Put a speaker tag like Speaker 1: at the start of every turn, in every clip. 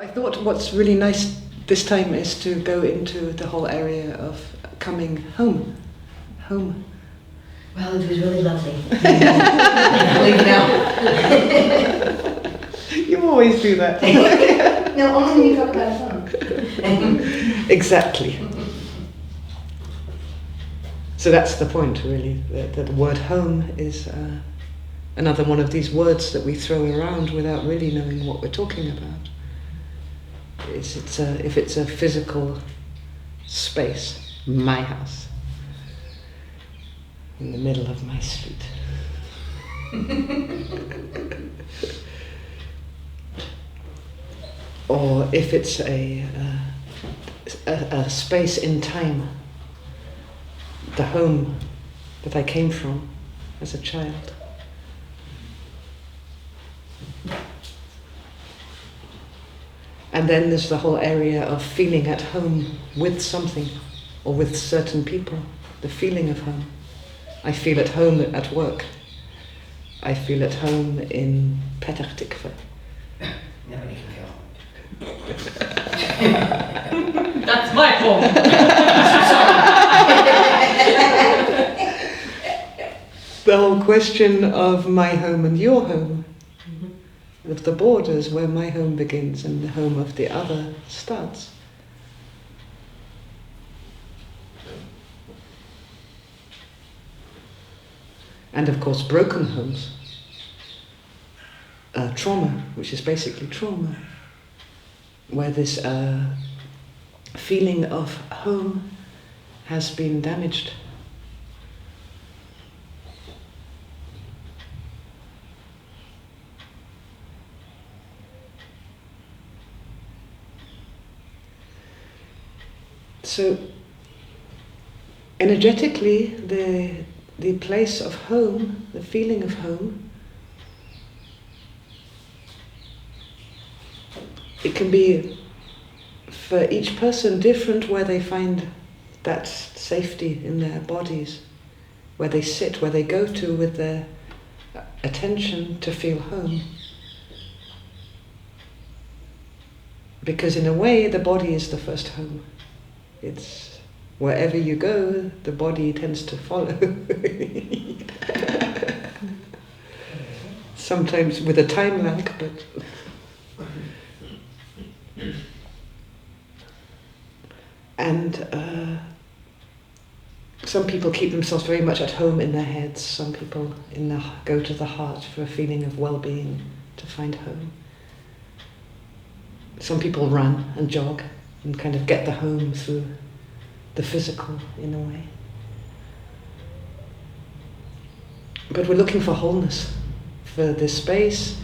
Speaker 1: I thought what's really nice this time is to go into the whole area of coming home. Home.
Speaker 2: Well, it was really lovely. Leave now.
Speaker 1: You always do that.
Speaker 2: No, only when you talk about fun.
Speaker 1: Exactly. So that's the point, really. That the word home is another one of these words that we throw around without really knowing what we're talking about. If it's a physical space, my house, in the middle of my street. Or if it's a space in time, the home that I came from as a child. And then there's the whole area of feeling at home with something or with certain people, the feeling of home. I feel at home at work. I feel at home in Petach Tikva.
Speaker 2: Nobody can feel.
Speaker 3: That's my home.
Speaker 1: The whole question of my home and your home, of the borders where my home begins and the home of the other starts. And of course broken homes, trauma, which is basically trauma, where this feeling of home has been damaged. So, energetically, the place of home, the feeling of home, it can be for each person different where they find that safety in their bodies, where they sit, where they go to with their attention to feel home. Because in a way, the body is the first home. It's wherever you go, the body tends to follow. Sometimes with a time lag, but... And some people keep themselves very much at home in their heads. Some people go to the heart for a feeling of well-being, to find home. Some people run and jog and kind of get the home through the physical in a way. But we're looking for wholeness, for the space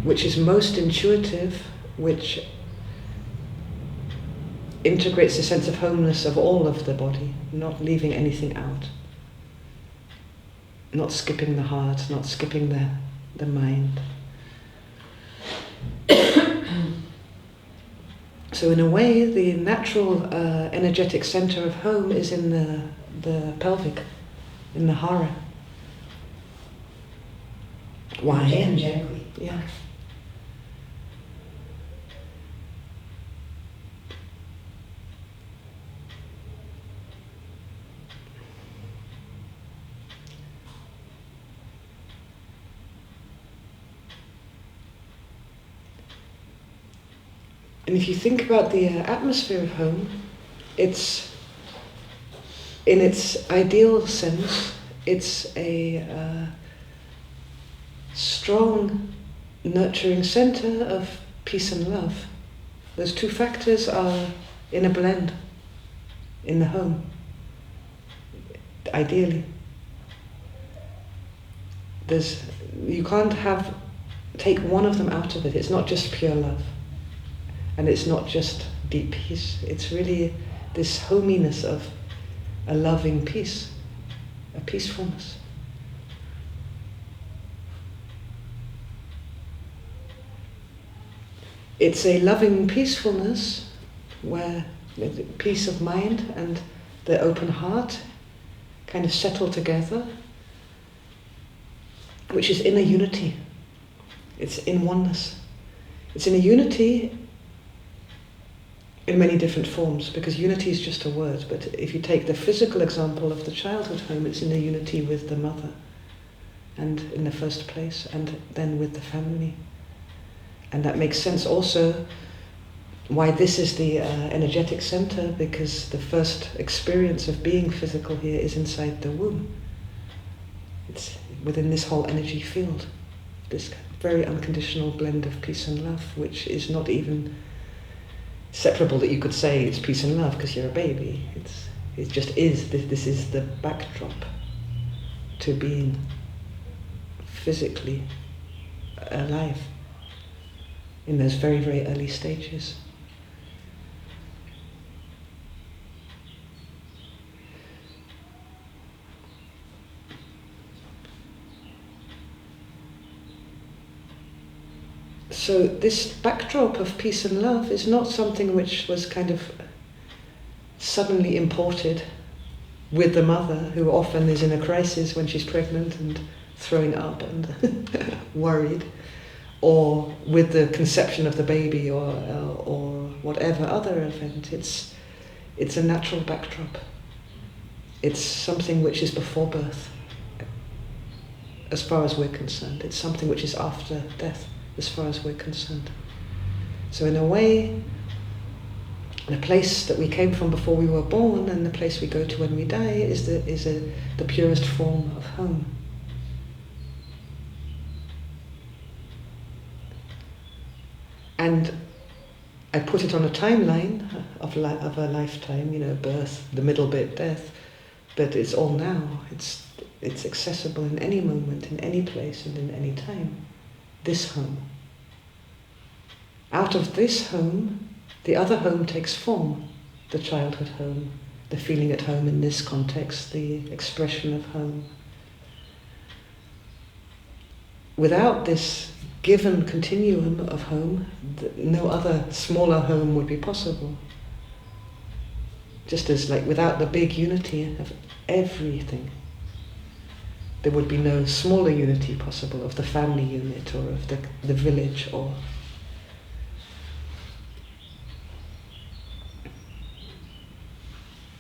Speaker 1: which is most intuitive, which integrates the sense of wholeness of all of the body, not leaving anything out, not skipping the heart, not skipping the mind. So in a way, the natural energetic center of home is in the pelvic, in the hara. Why?
Speaker 2: Energetically.
Speaker 1: Yeah. And if you think about the atmosphere of home, it's, in its ideal sense, it's a strong, nurturing center of peace and love. Those two factors are in a blend in the home, ideally. You can't take one of them out of it. It's not just pure love. And it's not just deep peace. It's really this hominess of a loving peace, a peacefulness. It's a loving peacefulness where the peace of mind and the open heart kind of settle together, which is in a unity. It's in oneness. It's in a unity in many different forms, because unity is just a word, but if you take the physical example of the childhood home, it's in a unity with the mother, and in the first place, and then with the family. And that makes sense also why this is the energetic center, because the first experience of being physical here is inside the womb. It's within this whole energy field, this very unconditional blend of peace and love, which is not even separable that you could say it's peace and love because you're a baby. It just is. This is the backdrop to being physically alive in those very, very early stages. So this backdrop of peace and love is not something which was kind of suddenly imported with the mother, who often is in a crisis when she's pregnant and throwing up and worried, or with the conception of the baby, or whatever other event. It's a natural backdrop. It's something which is before birth, as far as we're concerned. It's something which is after death, as far as we're concerned. So in a way, the place that we came from before we were born and the place we go to when we die is the purest form of home. And I put it on a timeline of a lifetime, birth, the middle bit, death, but it's all now. It's accessible in any moment, in any place, and in any time. This home. Out of this home, the other home takes form, the childhood home, the feeling at home in this context, the expression of home. Without this given continuum of home, no other smaller home would be possible. Just as without the big unity of everything, there would be no smaller unity possible of the family unit or of the village or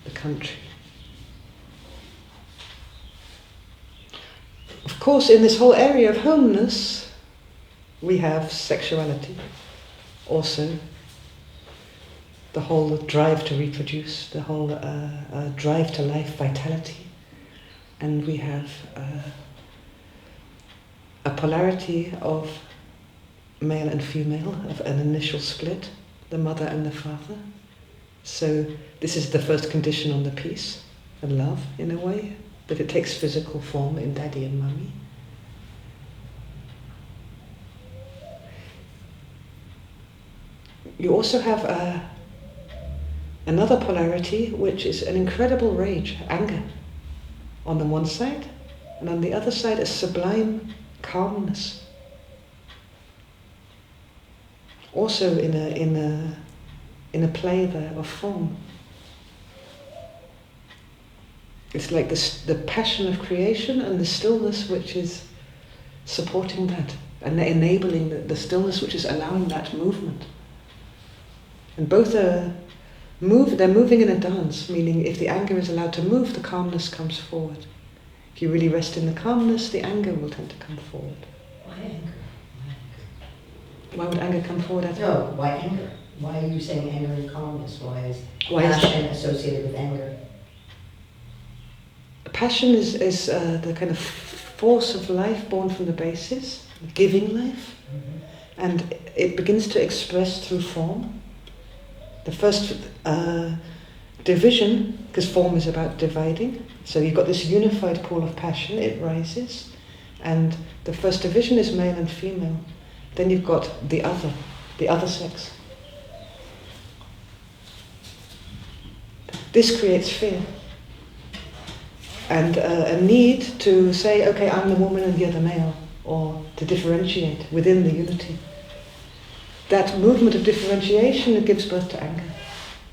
Speaker 1: the country. Of course, in this whole area of homeness, we have sexuality also, the whole drive to reproduce, the whole drive to life, vitality. And we have a polarity of male and female, of an initial split, the mother and the father. So this is the first condition on the peace and love, in a way, that it takes physical form in daddy and mummy. You also have another polarity, which is an incredible rage, anger, on the one side, and on the other side a sublime calmness. Also in a play there of form. It's like the passion of creation and the stillness which is supporting that, and enabling the stillness which is allowing that movement. And both they're moving in a dance, meaning if the anger is allowed to move, the calmness comes forward. If you really rest in the calmness, the anger will tend to come forward.
Speaker 2: Why anger?
Speaker 1: Why would anger come forward?
Speaker 2: No, why anger? Why are you saying anger and calmness? Why is
Speaker 1: Passion
Speaker 2: passion associated with anger?
Speaker 1: Passion is the kind of force of life born from the basis, giving life, and it begins to express through form. The first division, because form is about dividing, so you've got this unified pool of passion, it rises, and the first division is male and female. Then you've got the other sex. This creates fear and a need to say, okay, I'm the woman and you're the male, or to differentiate within the unity. That movement of differentiation gives birth to anger.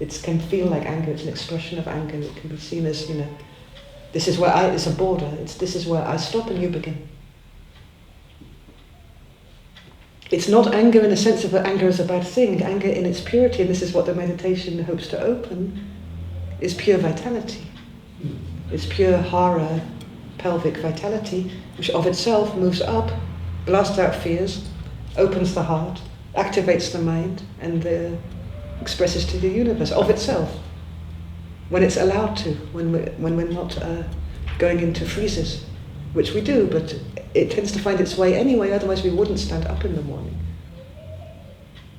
Speaker 1: It can feel like anger, it's an expression of anger. It can be seen as, this is where it's a border, this is where I stop and you begin. It's not anger in the sense of anger as a bad thing. Anger in its purity, and this is what the meditation hopes to open, is pure vitality. It's pure hara, pelvic vitality, which of itself moves up, blasts out fears, opens the heart, activates the mind, and expresses to the universe of itself. When it's allowed to, when we're not going into freezes, which we do, but it tends to find its way anyway, otherwise we wouldn't stand up in the morning.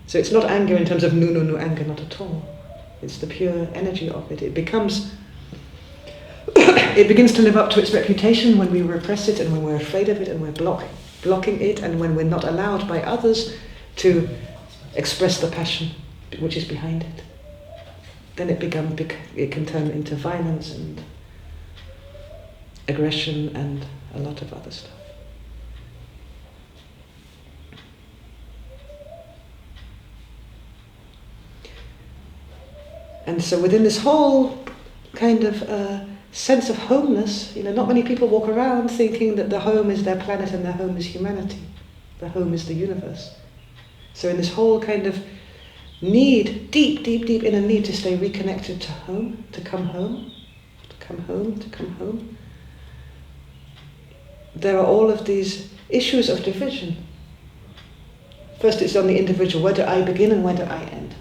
Speaker 1: So it's not anger in terms of no anger, not at all. It's the pure energy of it. It begins to live up to its reputation when we repress it and when we're afraid of it and we're blocking it, and when we're not allowed by others to express the passion which is behind it. Then it can turn into violence and aggression and a lot of other stuff. And so within this whole kind of sense of homeness, not many people walk around thinking that the home is their planet and their home is humanity. The home is the universe. So in this whole kind of need, deep inner need to stay reconnected to home, to come home, there are all of these issues of division. First it's on the individual, where do I begin and where do I end?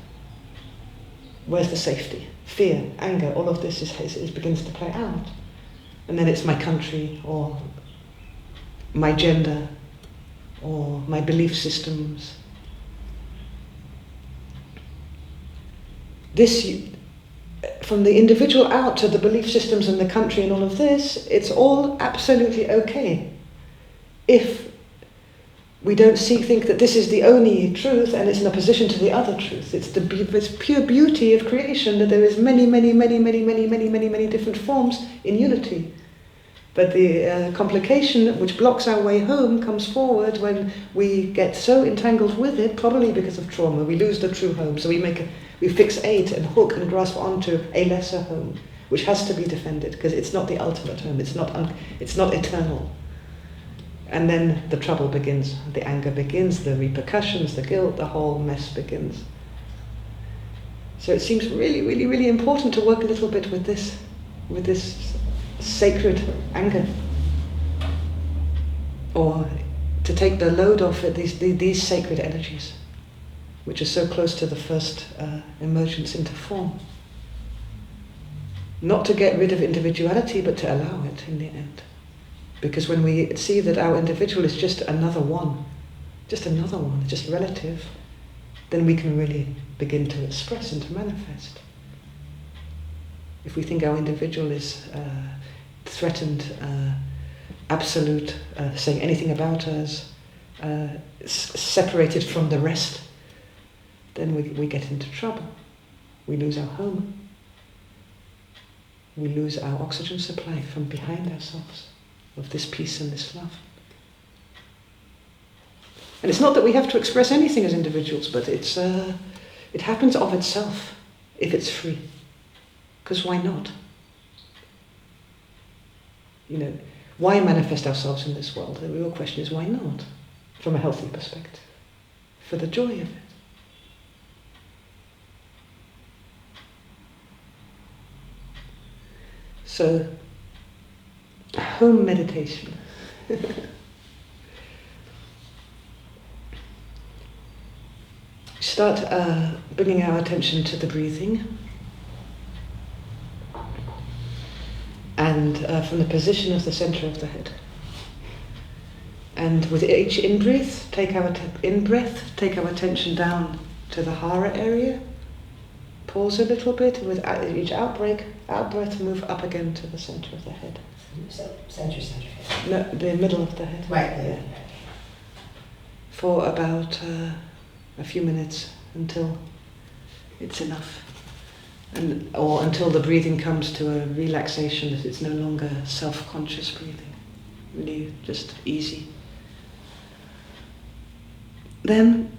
Speaker 1: Where's the safety? Fear, anger, all of this begins to play out. And then it's my country, or my gender, or my belief systems. This, from the individual out to the belief systems and the country and all of this, it's all absolutely okay if we don't think that this is the only truth and it's in opposition to the other truth. It's this pure beauty of creation that there is many different forms in unity. But the complication which blocks our way home comes forward when we get so entangled with it, probably because of trauma. We lose the true home, so we fixate and hook and grasp onto a lesser home, which has to be defended because it's not the ultimate home. It's not eternal. And then the trouble begins, the anger begins, the repercussions, the guilt, the whole mess begins. So it seems really important to work a little bit with this sacred anger, or to take the load off it, these sacred energies, which are so close to the first emergence into form. Not to get rid of individuality, but to allow it in the end. Because when we see that our individual is just another one, just relative, then we can really begin to express and to manifest. If we think our individual is threatened, absolute, saying anything about us, separated from the rest, then we get into trouble. We lose our home. We lose our oxygen supply from behind ourselves, of this peace and this love. And it's not that we have to express anything as individuals, but it happens of itself if it's free. Because why not? Why manifest ourselves in this world? The real question is why not? From a healthy perspective. For the joy of it. So, home meditation. Start bringing our attention to the breathing, and from the position of the center of the head. And with each in-breath, take our attention down to the hara area. Pause a little bit, and with each out-breath, move up again to the center of the head.
Speaker 2: Center.
Speaker 1: No, the middle of the head.
Speaker 2: Right.
Speaker 1: Yeah. For about a few minutes until it's enough, or until the breathing comes to a relaxation that it's no longer self-conscious breathing, really just easy. Then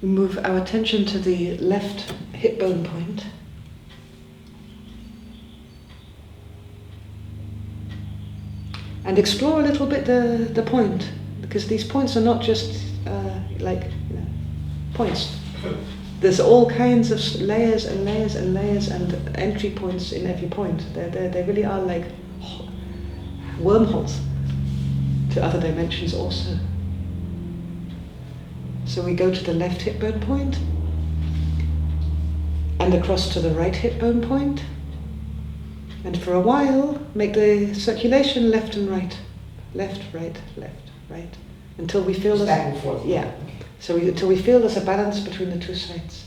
Speaker 1: we move our attention to the left hip bone point. And explore a little bit the point, because these points are not just points. There's all kinds of layers and layers and layers and entry points in every point. They really are like wormholes to other dimensions also. So we go to the left hip bone point and across to the right hip bone point, and for a while make the circulation left and right, left, right, until we feel
Speaker 2: Just back and forth.
Speaker 1: Yeah. So until we feel there's a balance between the two sides.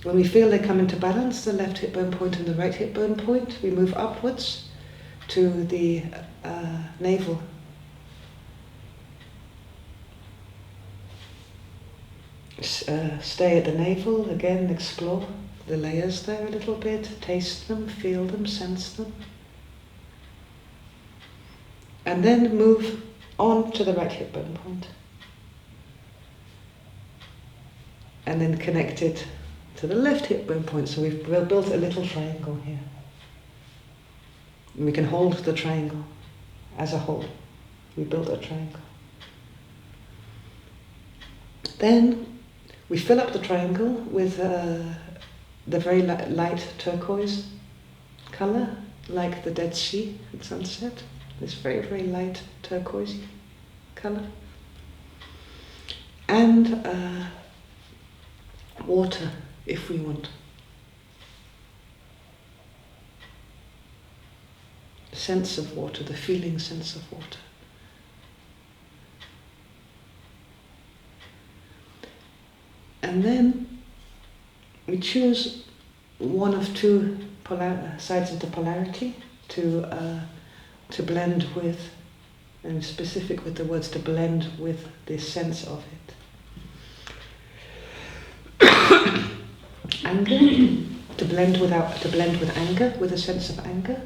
Speaker 1: When we feel they come into balance, the left hip bone point and the right hip bone point, we move upwards to the navel. Stay at the navel, again explore the layers there a little bit, taste them, feel them, sense them. And then move on to the right hip bone point. And then connect it to the left hip bone point. So we've built a little triangle here. And we can hold the triangle as a whole. We built a triangle. Then we fill up the triangle with the very light turquoise color, like the Dead Sea at sunset. This very, very light turquoise color. And water, if we want. Sense of water, the feeling sense of water. And then we choose one of two sides of the polarity to blend with, and specific with the words, to blend with the sense of it. Anger, to blend with anger, with a sense of anger.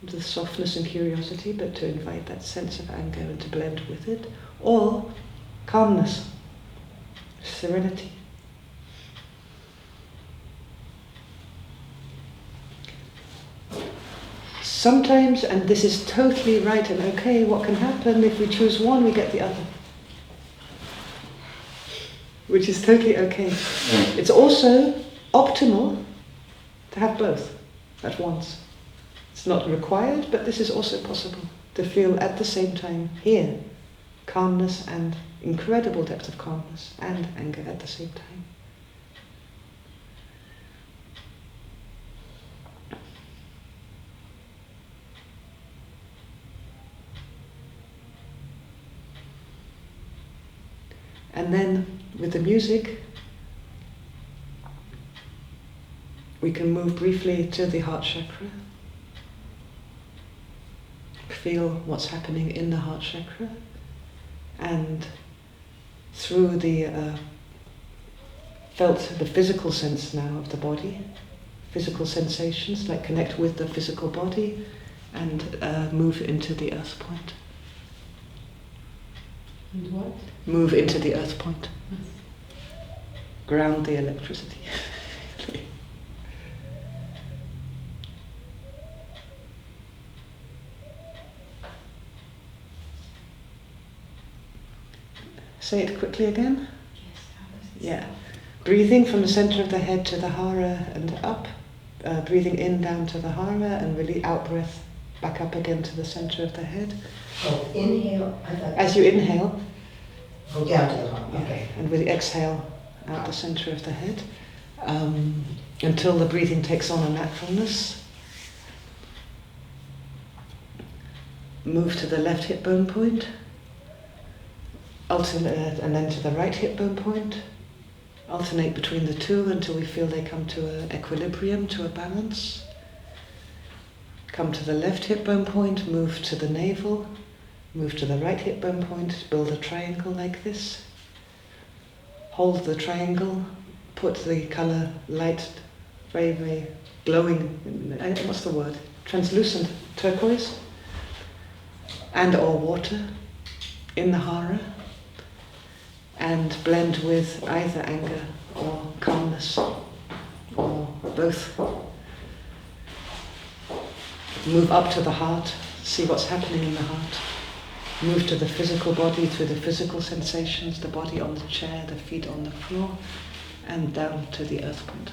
Speaker 1: The softness and curiosity, but to invite that sense of anger and to blend with it. Or calmness, serenity. Sometimes, and this is totally right and okay, what can happen if we choose one, we get the other. Which is totally okay. It's also optimal to have both at once. It's not required, but this is also possible, to feel at the same time here calmness and incredible depth of calmness and anger at the same time. And then with the music, we can move briefly to the heart chakra. Feel what's happening in the heart chakra, and through the felt the physical sense now of the body, physical sensations, like connect with the physical body and move into the earth point.
Speaker 3: And what?
Speaker 1: Move into the earth point. Ground the electricity. Say it quickly again. Yeah. Breathing from the center of the head to the hara and up. Breathing in down to the hara and really out breath back up again to the center of the head.
Speaker 2: Oh, inhale.
Speaker 1: As you inhale.
Speaker 2: Go down to the heart.
Speaker 1: Yeah.
Speaker 2: Okay.
Speaker 1: And with the exhale out the center of the head. Until the breathing takes on a naturalness. Move to the left hip bone point. Alternate, and then to the right hip bone point. Alternate between the two until we feel they come to an equilibrium, to a balance. Come to the left hip bone point, move to the navel, move to the right hip bone point, build a triangle like this. Hold the triangle, put the color light, very, very glowing, what's the word? Translucent turquoise and or water in the hara, and blend with either anger or calmness or both. Move up to the heart, see what's happening in the heart. Move to the physical body through the physical sensations, the body on the chair, the feet on the floor, and down to the earth point.